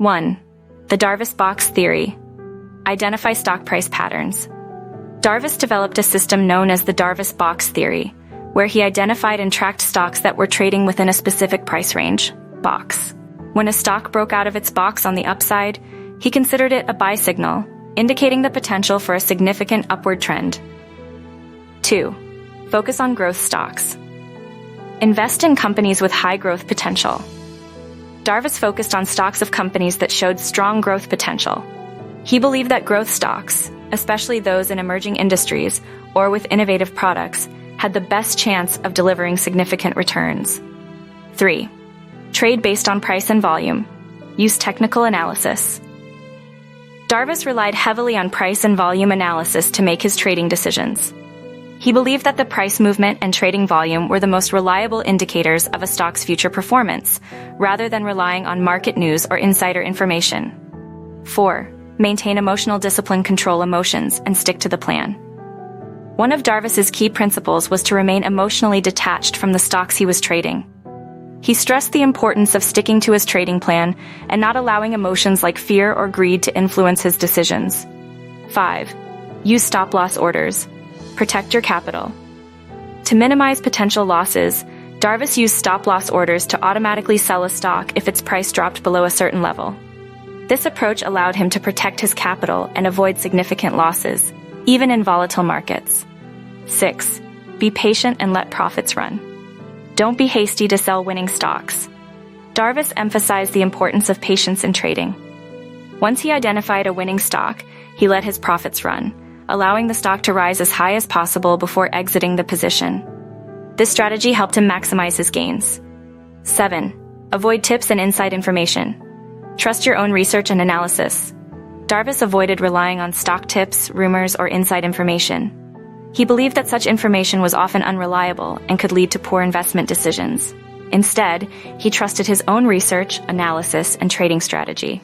1. The Darvas box theory. Identify stock price patterns. Darvas developed a system known as the Darvas box theory, where he identified and tracked stocks that were trading within a specific price range, box. When a stock broke out of its box on the upside, he considered it a buy signal, indicating the potential for a significant upward trend. 2. Focus on growth stocks. Invest in companies with high growth potential. Darvas focused on stocks of companies that showed strong growth potential. He believed that growth stocks, especially those in emerging industries or with innovative products, had the best chance of delivering significant returns. 3. Trade based on price and volume. Use technical analysis. Darvas relied heavily on price and volume analysis to make his trading decisions. He believed that the price movement and trading volume were the most reliable indicators of a stock's future performance, rather than relying on market news or insider information. 4. Maintain emotional discipline, control emotions, and stick to the plan. One of Darvas's key principles was to remain emotionally detached from the stocks he was trading. He stressed the importance of sticking to his trading plan and not allowing emotions like fear or greed to influence his decisions. 5. Use stop-loss orders. Protect your capital. To minimize potential losses, Darvas used stop-loss orders to automatically sell a stock if its price dropped below a certain level. This approach allowed him to protect his capital and avoid significant losses, even in volatile markets. 6. Be patient and let profits run. Don't be hasty to sell winning stocks. Darvas emphasized the importance of patience in trading. Once he identified a winning stock, he let his profits run, allowing the stock to rise as high as possible before exiting the position. This strategy helped him maximize his gains. 7. Avoid tips and inside information. Trust your own research and analysis. Darvas avoided relying on stock tips, rumors, or inside information. He believed that such information was often unreliable and could lead to poor investment decisions. Instead, he trusted his own research, analysis, and trading strategy.